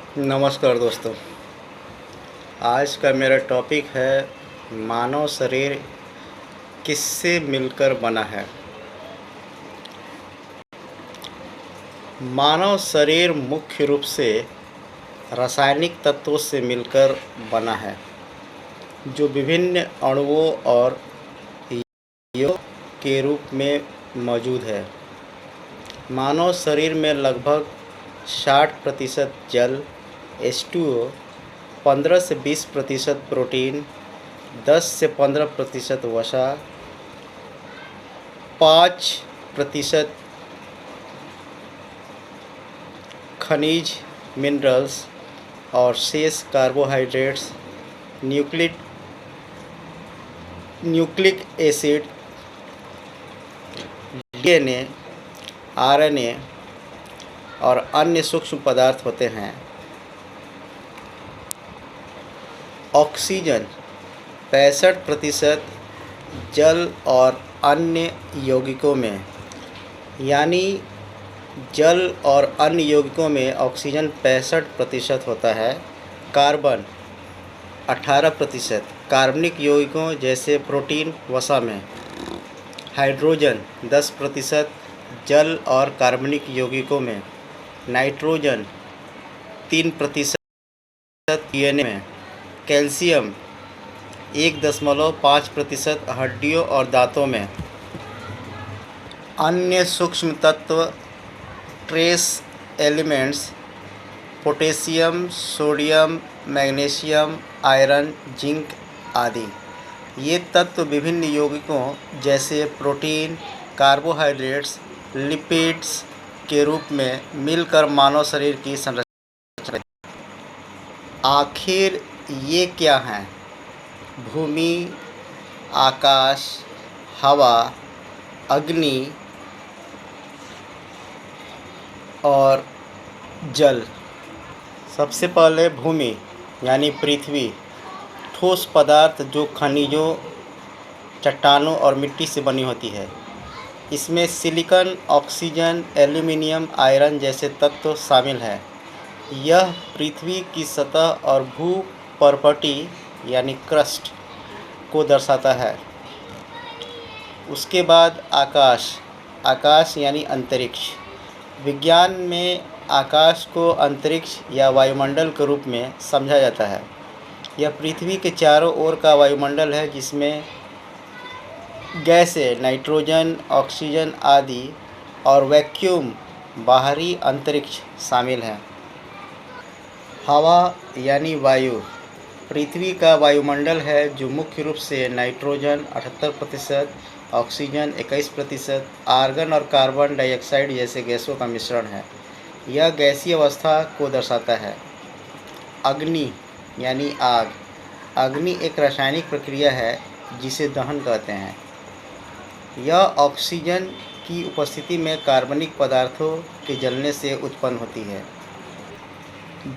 नमस्कार दोस्तों। आज का मेरा टॉपिक है मानव शरीर किससे मिलकर बना है। मानव शरीर मुख्य रूप से रासायनिक तत्वों से मिलकर बना है जो विभिन्न अणुओं और यौगिकों के रूप में मौजूद है। मानव शरीर में लगभग 60% जल H2O, 15 से 20% प्रोटीन, 10 से 15% वसा, 5% खनिज मिनरल्स और शेष carbohydrates, nucleic acid, DNA, RNA और अन्य सूक्ष्म पदार्थ होते हैं। ऑक्सीजन 65% जल और अन्य यौगिकों में, यानी जल और अन्य यौगिकों में ऑक्सीजन 65% होता है। कार्बन 18% कार्बनिक यौगिकों जैसे प्रोटीन वसा में। हाइड्रोजन 10% जल और कार्बनिक यौगिकों में। नाइट्रोजन 3% DNA में। कैल्शियम 1.5% हड्डियों और दांतों में। अन्य सूक्ष्म तत्व trace elements potassium, sodium, magnesium, iron, zinc आदि। ये तत्व विभिन्न यौगिकों जैसे प्रोटीन, कार्बोहाइड्रेट्स, लिपिड्स के रूप में मिलकर मानव शरीर की संरचना। आखिर ये क्या हैं? भूमि, आकाश, हवा, अग्नि और जल। सबसे पहले भूमि यानी पृथ्वी, ठोस पदार्थ जो खनिजों, चट्टानों और मिट्टी से बनी होती है। इसमें सिलिकॉन, ऑक्सीजन, एल्यूमीनियम, आयरन जैसे तत्व शामिल हैं। यह पृथ्वी की सतह और भूपर्पटी यानी क्रस्ट को दर्शाता है। उसके बाद आकाश यानी अंतरिक्ष। विज्ञान में आकाश को अंतरिक्ष या वायुमंडल के रूप में समझा जाता है। यह पृथ्वी के चारों ओर का वायुमंडल है जिसमें गैसें, नाइट्रोजन, ऑक्सीजन आदि और वैक्यूम बाहरी अंतरिक्ष शामिल हैं। हवा यानी वायु पृथ्वी का वायुमंडल है जो मुख्य रूप से नाइट्रोजन 78%, ऑक्सीजन 21%, आर्गन और कार्बन डाइऑक्साइड जैसे गैसों का मिश्रण है। यह गैसीय अवस्था को दर्शाता है। अग्नि यानी आग। अग्नि एक रासायनिक प्रक्रिया है जिसे दहन कहते हैं। यह ऑक्सीजन की उपस्थिति में कार्बनिक पदार्थों के जलने से उत्पन्न होती है,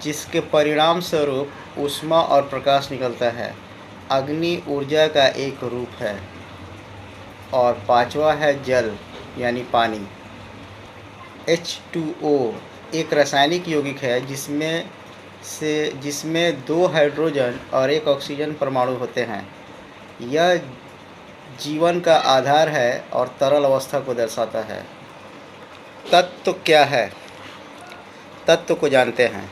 जिसके परिणाम स्वरूप ऊष्मा और प्रकाश निकलता है। अग्नि ऊर्जा का एक रूप है। और पांचवा है जल यानी पानी। H2O एक रासायनिक यौगिक है जिसमें 2 हाइड्रोजन और 1 ऑक्सीजन परमाणु होते हैं। यह जीवन का आधार है और तरल अवस्था को दर्शाता है। तत्व क्या है? तत्व को जानते हैं।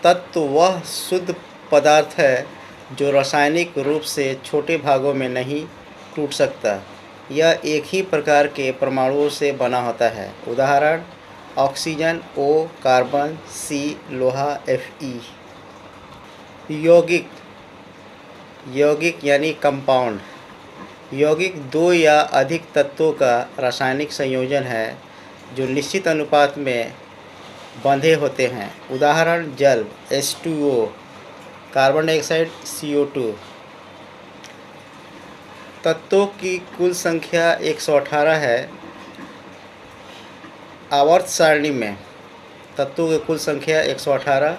तत्व वह शुद्ध पदार्थ है जो रासायनिक रूप से छोटे भागों में नहीं टूट सकता। यह एक ही प्रकार के परमाणुओं से बना होता है। उदाहरण ऑक्सीजन O, कार्बन C, लोहा Fe। यौगिक यानी कंपाउंड। यौगिक 2 या अधिक तत्वों का रासायनिक संयोजन है जो निश्चित अनुपात में बंधे होते हैं। उदाहरण जल H2O, कार्बन डाइऑक्साइड CO2। तत्वों की कुल संख्या 118 है। आवर्त सारणी में तत्वों की कुल संख्या 118।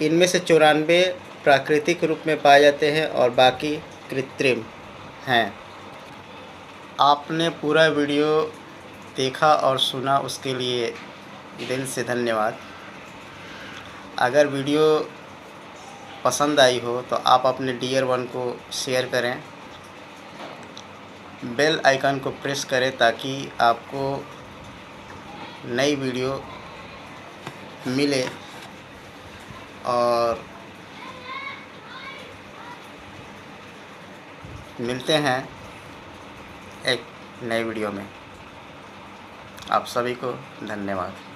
इनमें से 94 प्राकृतिक रूप में पाए जाते हैं और बाकी कृत्रिम हैं। आपने पूरा वीडियो देखा और सुना, उसके लिए दिल से धन्यवाद। अगर वीडियो पसंद आई हो तो आप अपने डियर वन को शेयर करें, बेल आइकन को प्रेस करें ताकि आपको नई वीडियो मिले। और मिलते हैं एक नई वीडियो में। आप सभी को धन्यवाद।